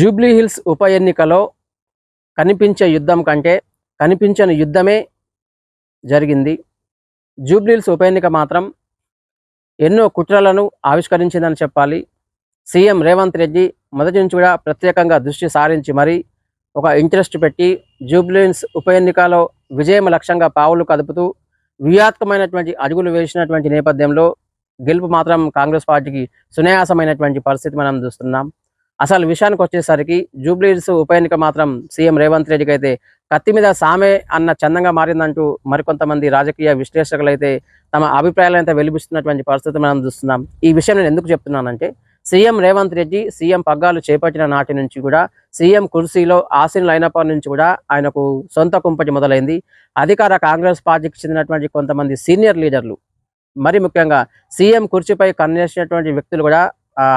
Jubilee hills ఉప ఎన్నికలో కనిపించే యుద్ధం కంటే కనిపించని యుద్ధమే జరిగింది. జూబ్లీ హిల్స్ ఉప ఎన్నిక మాత్రం ఎన్నో కుట్రలను ఆవిష్కరించిందని చెప్పాలి. సీఎం రేవంత్ రెడ్డి మొదటి నుంచి కూడా ప్రత్యేకంగా దృష్టి సారించి మరీ ఒక ఇంట్రెస్ట్ పెట్టి జూబ్లీ హిల్స్ ఉప ఎన్నికలో విజయం లక్ష్యంగా పావులు కదుపుతూ వ్యూహాత్మకమైనటువంటి అడుగులు వేసినటువంటి నేపథ్యంలో గెలుపు మాత్రం కాంగ్రెస్ పార్టీకి సునాయాసమైనటువంటి పరిస్థితి మనం చూస్తున్నాం. అసలు విషయానికి వచ్చేసరికి జూబ్లీ హిల్స్ ఉప ఎన్నిక మాత్రం సీఎం రేవంత్ రెడ్డికి అయితే కత్తి మీద సామే అన్న చందంగా మారిందంటూ మరికొంతమంది రాజకీయ విశ్లేషకులు అయితే తమ అభిప్రాయాలను అయితే వెలిపిస్తున్నటువంటి పరిస్థితి మనం చూస్తున్నాం. ఈ విషయం నేను ఎందుకు చెప్తున్నానంటే, సీఎం రేవంత్ రెడ్డి సీఎం పగ్గాలు చేపట్టిన నాటి నుంచి కూడా సీఎం కుర్సీలో ఆసీనులు అయినప్పటి నుంచి కూడా ఆయనకు సొంత కుంపటి మొదలైంది. అధికార కాంగ్రెస్ పార్టీకి చెందినటువంటి కొంతమంది సీనియర్ లీడర్లు, మరి ముఖ్యంగా సీఎం కుర్చీపై కన్నేసినటువంటి వ్యక్తులు కూడా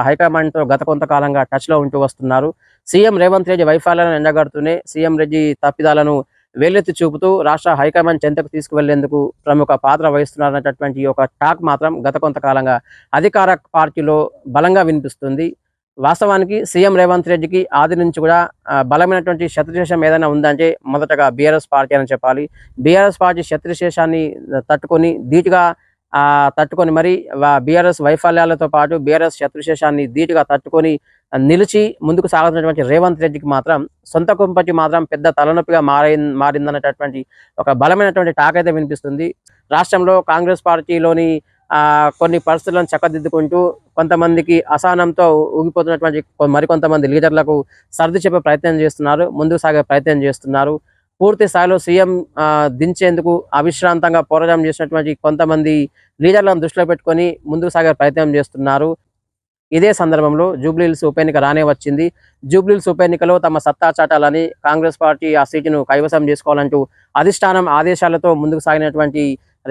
హైకమాండ్తో గత కొంతకాలంగా టచ్లో ఉంటూ వస్తున్నారు. సీఎం రేవంత్ రెడ్డి వైఫల్యాలను ఎండగడుతూనే సీఎం రెడ్డి తప్పిదాలను వేలెత్తి చూపుతూ రాష్ట్ర హైకమాండ్ చెంతకు తీసుకువెళ్లేందుకు ప్రముఖ పాత్ర వహిస్తున్నారనేటటువంటి ఒక టాక్ మాత్రం గత కొంతకాలంగా అధికార పార్టీలో బలంగా వినిపిస్తుంది. వాస్తవానికి సీఎం రేవంత్ రెడ్డికి ఆది నుంచి కూడా బలమైనటువంటి శత్రుశేషం ఏదైనా ఉందంటే మొదటగా బీఆర్ఎస్ పార్టీ అని చెప్పాలి. బీఆర్ఎస్ పార్టీ శత్రుశేషాన్ని తట్టుకొని ధీటుగా తట్టుకొని మరి బీఆర్ఎస్ వైఫల్యాలతో పాటు బీఆర్ఎస్ శత్రుశేషాన్ని ధీటుగా తట్టుకొని నిలిచి ముందుకు సాగుతున్నటువంటి రేవంత్ రెడ్డికి మాత్రం సొంత కుంపటి మాత్రం పెద్ద తలనొప్పిగా మారిందనేటటువంటి ఒక బలమైనటువంటి టాక్ అయితే వినిపిస్తుంది. రాష్ట్రంలో కాంగ్రెస్ పార్టీలోని కొన్ని పరిస్థితులను చక్కదిద్దుకుంటూ కొంతమందికి అసహనంతో ఊగిపోతున్నటువంటి మరికొంతమంది లీడర్లకు సర్ది చెప్పే ప్రయత్నం చేస్తున్నారు, ముందుకు సాగే ప్రయత్నం చేస్తున్నారు. పూర్తి స్థాయిలో సీఎం దించేందుకు అవిశ్రాంతంగా పోరాటం చేసినటువంటి కొంతమంది లీడర్లను దృష్టిలో పెట్టుకొని ముందుకు సాగే ప్రయత్నం చేస్తున్నారు. ఇదే సందర్భంలో జూబ్లీ హిల్స్ ఉప ఎన్నిక రానే వచ్చింది. జూబ్లీ హిల్స్ ఉప ఎన్నికలో తమ సత్తా చాటాలని కాంగ్రెస్ పార్టీ ఆ సీటును కైవసం చేసుకోవాలంటూ అధిష్టానం ఆదేశాలతో ముందుకు సాగినటువంటి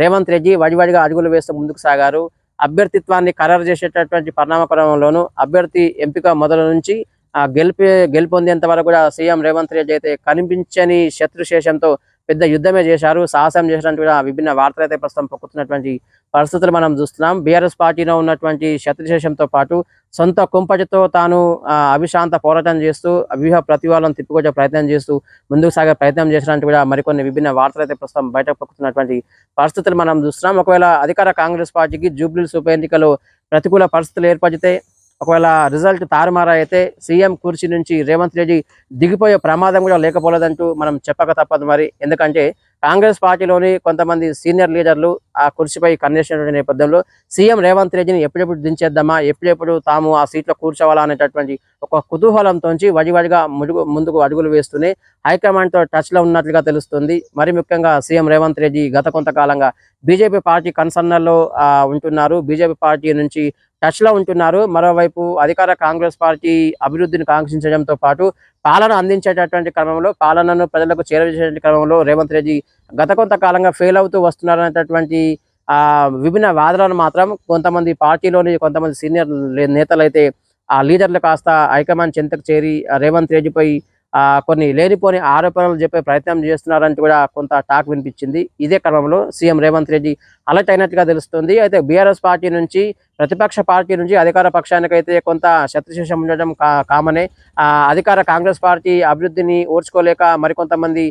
రేవంత్ రెడ్డి వడివడిగా అడుగులు వేస్తూ ముందుకు సాగారు. అభ్యర్థిత్వాన్ని ఖరారు చేసేటటువంటి పరిణామక్రమంలోనూ అభ్యర్థి ఎంపిక మొదలు నుంచి గెలుపొందేంత వరకు కూడా సీఎం రేవంత్ రెడ్డి అయితే కనిపించని శత్రుశేషంతో పెద్ద యుద్ధమే చేశారు, సాహసం చేసినట్టు కూడా విభిన్న వార్తలు అయితే ప్రస్తుతం పొక్కుతున్నటువంటి పరిస్థితులు మనం చూస్తున్నాం. బీఆర్ఎస్ పార్టీలో ఉన్నటువంటి శత్రుశేషంతో పాటు సొంత కుంపటితో తాను అవిశాంత పోరాటం చేస్తూ వ్యూహ ప్రతివాళ్ళను తిప్పుకొచ్చే ప్రయత్నం చేస్తూ ముందుకు సాగే ప్రయత్నం చేసినట్టు కూడా మరికొన్ని విభిన్న వార్తలు అయితే ప్రస్తుతం బయటకు పొక్కుతున్నటువంటి పరిస్థితులు మనం చూస్తున్నాం. ఒకవేళ అధికార కాంగ్రెస్ పార్టీకి జూబ్లీ హిల్స్ ఉప ఎన్నికలో ప్రతికూల పరిస్థితులు ఏర్పడితే, ఒకవేళ రిజల్ట్ తారుమారా అయితే సీఎం కుర్చీ నుంచి రేవంత్ రెడ్డి దిగిపోయే ప్రమాదం కూడా లేకపోలేదంటూ మనం చెప్పక తప్పదు. మరి ఎందుకంటే కాంగ్రెస్ పార్టీలోని కొంతమంది సీనియర్ లీడర్లు ఆ కుర్చీపై కన్నేసినటువంటి నేపథ్యంలో సీఎం రేవంత్ రెడ్డిని ఎప్పుడెప్పుడు దించేద్దామా, ఎప్పుడెప్పుడు తాము ఆ సీట్లో కూర్చోవాలా అనేటటువంటి ఒక కుతూహలంతోంచి వడివడిగా ముందుకు అడుగులు వేస్తూనే హైకమాండ్తో టచ్లో ఉన్నట్లుగా తెలుస్తుంది. మరి ముఖ్యంగా సీఎం రేవంత్ రెడ్డి గత కొంతకాలంగా బీజేపీ పార్టీ కన్సర్నల్లో ఉంటున్నారు, బీజేపీ పార్టీ నుంచి టచ్లో ఉంటున్నారు. మరోవైపు అధికార కాంగ్రెస్ పార్టీ అభివృద్ధిని కాంక్షించడంతో పాటు పాలన అందించేటటువంటి క్రమంలో, పాలనను ప్రజలకు చేరవేసేటువంటి క్రమంలో రేవంత్ రెడ్డి గత కొంతకాలంగా ఫెయిల్ అవుతూ వస్తున్నారనేటటువంటి విభిన్న వాదనలు మాత్రం కొంతమంది పార్టీలోని కొంతమంది సీనియర్ నేతలు అయితే ఆ లీడర్లు కాస్త హైకమాండ్ చెంతకు చేరి రేవంత్ రెడ్డిపై కొన్ని లేనిపోని ఆరోపణలు చెప్పే ప్రయత్నం చేస్తున్నారంటూ కూడా కొంత టాక్ వినిపించింది. ఇదే క్రమంలో సీఎం రేవంత్ రెడ్డి అలర్ట్ అయినట్టుగా తెలుస్తుంది. అయితే బీఆర్ఎస్ పార్టీ నుంచి ప్రతిపక్ష పార్టీ నుంచి అధికార పక్షానికైతే కొంత శత్రుశేషం ఉండడం కామనే. అధికార కాంగ్రెస్ పార్టీ అభివృద్ధిని ఓర్చుకోలేక మరికొంతమంది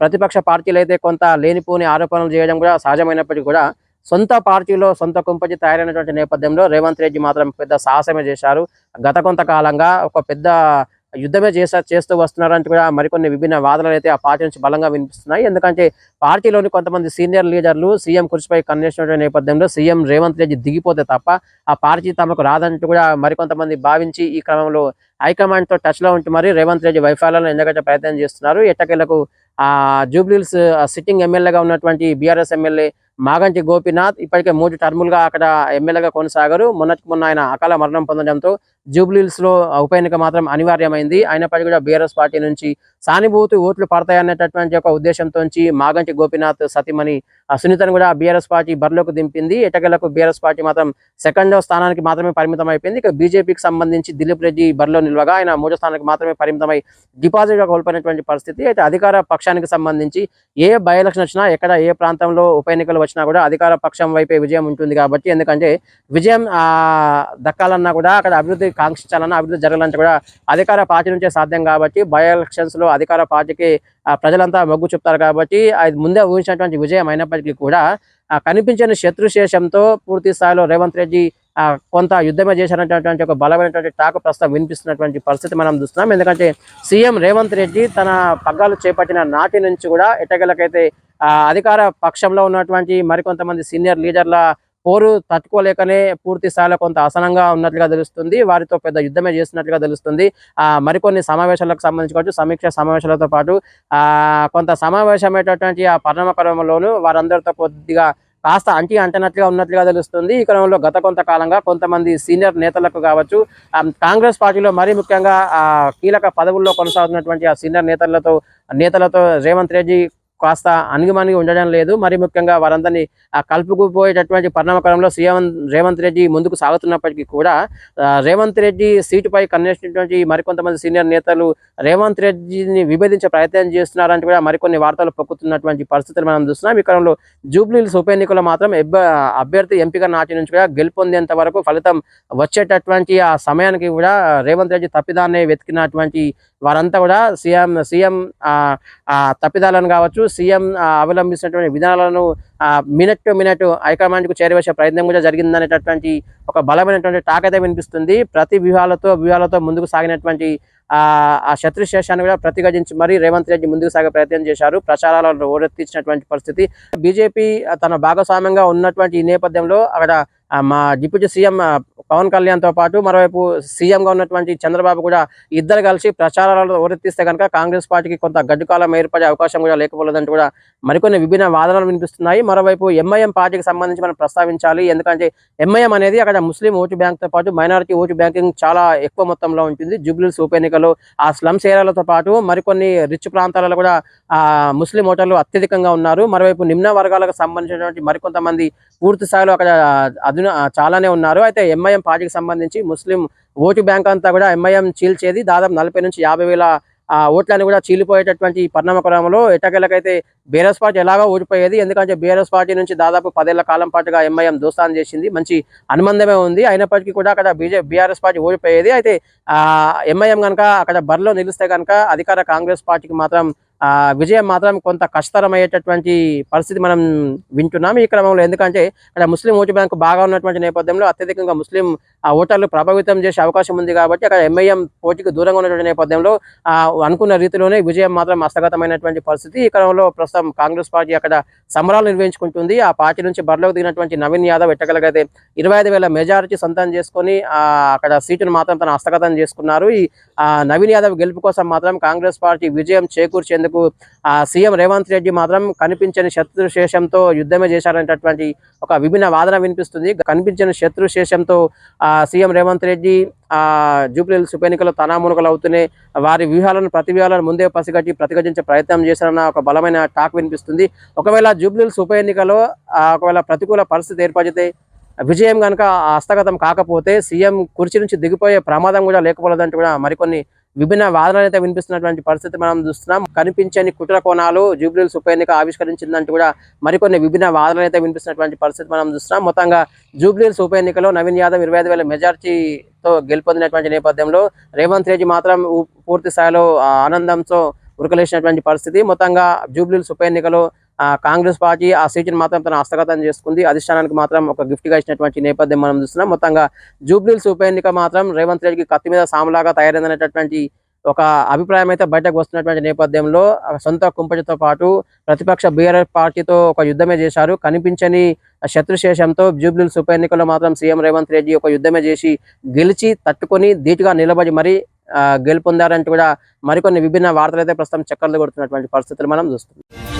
ప్రతిపక్ష పార్టీలు అయితే కొంత లేనిపోని ఆరోపణలు చేయడం కూడా సహజమైనప్పటికీ కూడా సొంత పార్టీలో సొంత కుంపటి తయారైనటువంటి నేపథ్యంలో రేవంత్ రెడ్డి మాత్రం పెద్ద సాహసమే చేశారు. గత కొంతకాలంగా ఒక పెద్ద యుద్ధమే చేస్తూ వస్తున్నారంటూ కూడా మరికొన్ని విభిన్న వాదనలు అయితే ఆ పార్టీ నుంచి బలంగా వినిపిస్తున్నాయి. ఎందుకంటే పార్టీలోని కొంతమంది సీనియర్ లీడర్లు సీఎం కుర్చీపై కన్నేసినటువంటి నేపథ్యంలో సీఎం రేవంత్ రెడ్డి దిగిపోతే తప్ప ఆ పార్టీ తమకు రాదంటూ కూడా మరికొంతమంది భావించి ఈ క్రమంలో హైకమాండ్తో టచ్లో ఉంటూ మరి రేవంత్ రెడ్డి వైఫల్యాలను ఎండగట్టే ప్రయత్నం చేస్తున్నారు. ఎట్టకేలకు జూబ్లీ హిల్స్ సిట్టింగ్ ఎమ్మెల్యేగా ఉన్నటువంటి బీఆర్ఎస్ ఎమ్మెల్యే మాగంటి గోపీనాథ్ ఇప్పటికే 3 టర్ములుగా అక్కడ ఎమ్మెల్యేగా కొనసాగారు. మొన్న ఆయన అకాల మరణం పొందడంతో జూబ్లీ హిల్స్ లో ఉప ఎన్నిక మాత్రం అనివార్యమైంది. అయినప్పటికీ కూడా బీఆర్ఎస్ పార్టీ నుంచి సానుభూతి ఓట్లు పడతాయనేటటువంటి ఒక ఉద్దేశంతో మాగంటి గోపీనాథ్ సతీమణి సునీతను కూడా బీఆర్ఎస్ పార్టీ బరిలోకి దింపింది. ఎటకెలకు బీఆర్ఎస్ పార్టీ మాత్రం 2వ స్థానానికి మాత్రమే పరిమితం అయిపోయింది. ఇక బీజేపీకి సంబంధించి దిలీప్ రెడ్డి బరిలో నిలవగా ఆయన 3వ స్థానానికి మాత్రమే పరిమితమై డిపాజిట్గా కోల్పోయినటువంటి పరిస్థితి. అయితే అధికార పక్షానికి సంబంధించి ఏ బై ఎలక్షన్ వచ్చినా, ఎక్కడ ఏ ప్రాంతంలో ఉప ఎన్నికలు వచ్చినా కూడా అధికార పక్షం వైపే విజయం ఉంటుంది కాబట్టి, ఎందుకంటే విజయం దక్కాలన్నా కూడా అక్కడ అభివృద్ధి కాంక్షించాలన్నా, అభివృద్ధి జరగాలంటే కూడా అధికార పార్టీ నుంచే సాధ్యం కాబట్టి, బై ఎలక్షన్స్ లో అధికార పార్టీకి ప్రజలంతా మొగ్గు చూపుతారు కాబట్టి అది ముందే ఊహించినటువంటి విజయం అయినప్పటికీ కూడా కనిపించని శత్రుశేషంతో పూర్తి స్థాయిలో రేవంత్ రెడ్డి కొంత యుద్ధమే చేశారనేటువంటి ఒక బలమైనటువంటి టాక్ ప్రస్తుతం వినిపిస్తున్నటువంటి పరిస్థితి మనం చూస్తున్నాం. ఎందుకంటే సీఎం రేవంత్ రెడ్డి తన పగ్గాలు చేపట్టిన నాటి నుంచి కూడా ఎట్టకేలకైతే అధికార పక్షంలో ఉన్నటువంటి మరికొంతమంది సీనియర్ లీడర్ల పోరు తట్టుకోలేకనే పూర్తి స్థాయిలో కొంత అసహనంగా ఉన్నట్లుగా తెలుస్తుంది. వారితో పెద్ద యుద్ధమే చేస్తున్నట్లుగా తెలుస్తుంది. మరికొన్ని సమావేశాలకు సంబంధించి కావచ్చు, సమీక్ష సమావేశాలతో పాటు కొంత సమావేశమైనటువంటి ఆ పరిణామ క్రమంలోనూ వారందరితో కొద్దిగా కాస్త అంటనట్లుగా ఉన్నట్లుగా తెలుస్తుంది. ఈ క్రమంలో గత కొంతకాలంగా కొంతమంది సీనియర్ నేతలకు కావచ్చు, కాంగ్రెస్ పార్టీలో మరీ ముఖ్యంగా కీలక పదవుల్లో కొనసాగుతున్నటువంటి ఆ సీనియర్ నేతలతో రేవంత్ రెడ్డి కాస్త అణిగిమణిగి ఉండడం లేదు. మరి ముఖ్యంగా వారందరినీ కలుపుకుపోయేటటువంటి పరిణామక్రమంలో సీఎం రేవంత్ రెడ్డి ముందుకు సాగుతున్నప్పటికీ కూడా రేవంత్ రెడ్డి సీటుపై కన్నేసినటువంటి మరికొంతమంది సీనియర్ నేతలు రేవంత్ రెడ్డిని విభేదించే ప్రయత్నం చేస్తున్నారంటే కూడా మరికొన్ని వార్తలు పొక్కుతున్నటువంటి పరిస్థితులు మనం చూస్తున్నాం. ఈ క్రమంలో జూబ్లీహిల్స్ ఉప ఎన్నికల్లో మాత్రం అభ్యర్థి ఎంపిక నాటి నుంచి కూడా గెలుపొందేంత వరకు ఫలితం వచ్చేటటువంటి ఆ సమయానికి కూడా రేవంత్ రెడ్డి తప్పిదాన్ని వెతికినటువంటి వారంతా కూడా సీఎం తప్పిదాలను కావచ్చు, సీఎం అవలంబిస్తున్నటువంటి విధానాలను మినిట్ టు మినిట్ హైకమాండ్కు చేరవేసే ప్రయత్నం కూడా జరిగిందనేటటువంటి ఒక బలమైనటువంటి టాక్ అయితే వినిపిస్తుంది. ప్రతి వ్యూహాలతో ముందుకు సాగినటువంటి ఆ శత్రుశేషాన్ని కూడా ప్రతిఘటించి మరీ రేవంత్ రెడ్డి ముందుకు సాగే ప్రయత్నం చేశారు. ప్రచారాలను ఓరెత్తించినటువంటి పరిస్థితి. బీజేపీ తన భాగస్వామ్యంగా ఉన్నటువంటి ఈ నేపథ్యంలో అక్కడ మా డిప్యూటీ సీఎం పవన్ కళ్యాణ్తో పాటు మరోవైపు సీఎంగా ఉన్నటువంటి చంద్రబాబు కూడా ఇద్దరు కలిసి ప్రచారాలను ఓరెత్తిస్తే కనుక కాంగ్రెస్ పార్టీకి కొంత గడ్డుకాలం ఏర్పడే అవకాశం కూడా లేకపోలేదంటూ కూడా మరికొన్ని విభిన్న వాదనలు వినిపిస్తున్నాయి. మరోవైపు ఎంఐఎం పార్టీకి సంబంధించి మనం ప్రస్తావించాలి. ఎందుకంటే ఎంఐఎం అనేది అక్కడ ముస్లిం ఓటు బ్యాంక్తో పాటు మైనారిటీ ఓటు బ్యాంకింగ్ చాలా ఎక్కువ మొత్తంలో ఉంటుంది. జూబ్లీహిల్స్ ఉప ఎన్నికల్లో ఆ స్లమ్స్ ఏరియాలతో పాటు మరికొన్ని రిచ్ ప్రాంతాలలో కూడా ముస్లిం ఓటర్లు అత్యధికంగా ఉన్నారు. మరోవైపు నిమ్న వర్గాలకు సంబంధించినటువంటి మరికొంతమంది పూర్తి స్థాయిలో అక్కడ చాలానే ఉన్నారు. అయితే ఎంఐఎం పార్టీకి సంబంధించి ముస్లిం ఓటు బ్యాంక్ అంతా కూడా ఎంఐఎం చీల్చేది. దాదాపు 40 నుంచి 50 వేల ఓట్లను కూడా చీలిపోయేటటువంటి పరిణామ క్రమంలో ఎట్టకేలకైతే బీఆర్ఎస్ పార్టీ ఎలాగో ఓడిపోయేది. ఎందుకంటే బీఆర్ఎస్ పార్టీ నుంచి దాదాపు 10 ఏళ్ల కాలం పాటుగా ఎంఐఎం దోస్తాన్ చేసింది. మంచి అనుబంధమే ఉంది. అయినప్పటికీ కూడా అక్కడ బీఆర్ఎస్ పార్టీ ఓడిపోయేది. అయితే ఎంఐఎం కనుక అక్కడ బరిలో నిలిస్తే కనుక అధికార కాంగ్రెస్ పార్టీకి మాత్రం విజయం మాత్రం కొంత కష్టతరమయ్యేటటువంటి పరిస్థితి మనం వింటున్నాం ఈ క్రమంలో. ఎందుకంటే అక్కడ ముస్లిం ఓటు బ్యాంకు బాగా ఉన్నటువంటి నేపథ్యంలో అత్యధికంగా ముస్లిం ఓటర్లు ప్రభావితం చేసే అవకాశం ఉంది కాబట్టి అక్కడ ఎంఐఎం పోటీకి దూరంగా ఉన్నటువంటి నేపథ్యంలో అనుకున్న రీతిలోనే విజయం మాత్రం హస్తగతమైనటువంటి పరిస్థితి. ఈ క్రమంలో ప్రస్తుతం కాంగ్రెస్ పార్టీ అక్కడ సమరాలు నిర్వహించుకుంటుంది. ఆ పార్టీ నుంచి బరిలోకి దిగినటువంటి నవీన్ యాదవ్ ఎట్టగలగైతే 25,000 మెజారిటీ సొంతం చేసుకొని అక్కడ సీటును మాత్రం తన హస్తగతం చేసుకున్నారు. ఈ నవీన్ యాదవ్ గెలుపు కోసం మాత్రం కాంగ్రెస్ పార్టీ విజయం చేకూర్చేందుకు సీఎం రేవంత్ రెడ్డి మాత్రం కనిపించని శత్రుశేషంతో యుద్ధమే చేశారనేటటువంటి ఒక విభిన్న వాదన వినిపిస్తుంది. కనిపించని శత్రుశేషంతో సీఎం రేవంత్ రెడ్డి జూబ్లీహిల్స్ ఉప ఎన్నికల్లో తనామునకలు అవుతూనే వారి ప్రతి వ్యూహాలను ముందే పసిగట్టి ప్రతిఘటించే ప్రయత్నం చేశారన్న ఒక బలమైన టాక్ వినిపిస్తుంది. ఒకవేళ జూబ్లీహిల్స్ ఉప ఎన్నికలో ఒకవేళ ప్రతికూల పరిస్థితి ఏర్పడితే విజయం కనుక హస్తగతం కాకపోతే సీఎం కుర్చీ నుంచి దిగిపోయే ప్రమాదం కూడా లేకపోలేదంటూ కూడా మరికొన్ని విభిన్న వాదనలు అయితే వినిపిస్తున్నటువంటి పరిస్థితి మనం చూస్తున్నాం. కనిపించని కుట్ర కోణాలు జూబ్లీహిల్స్ ఉప ఎన్నిక ఆవిష్కరించిందంటూ కూడా మరికొన్ని విభిన్న వాదనలు అయితే వినిపిస్తున్నటువంటి పరిస్థితి మనం చూస్తున్నాం. మొత్తంగా జూబ్లీహిల్స్ ఉప ఎన్నికలో నవీన్ యాదవ్ 25,000 మెజార్టీతో గెలుపొందినటువంటి నేపథ్యంలో రేవంత్ రెడ్డి మాత్రం పూర్తి స్థాయిలో ఆనందంతో ఉరకలేసినటువంటి పరిస్థితి. మొత్తంగా జూబ్లీహిల్స్ ఉప ఎన్నికలో కాంగ్రెస్ పార్టీ ఆ సీటును మాత్రం తన హస్తగతం చేసుకుంది. అధిష్టానానికి మాత్రం ఒక గిఫ్ట్గా ఇచ్చినటువంటి నేపథ్యం మనం చూస్తున్నాం. మొత్తంగా జూబ్లీహిల్స్ ఉప ఎన్నిక మాత్రం రేవంత్ రెడ్డికి కత్తి మీద సాములాగా తయారైందనేటటువంటి ఒక అభిప్రాయం అయితే బయటకు వస్తున్నటువంటి నేపథ్యంలో సొంత కుంపటితో పాటు ప్రతిపక్ష బీఆర్ఎస్ పార్టీతో ఒక యుద్ధమే చేశారు. కనిపించని శత్రుశేషంతో జూబ్లీహిల్స్ ఉప ఎన్నికల్లో మాత్రం సీఎం రేవంత్ రెడ్డి ఒక యుద్ధమే చేసి గెలిచి తట్టుకొని ధీటుగా నిలబడి మరీ గెలుపొందారంటూ కూడా మరికొన్ని విభిన్న వార్తలు అయితే ప్రస్తుతం చక్కర్లు కొడుతున్నటువంటి పరిస్థితులు మనం చూస్తున్నాం.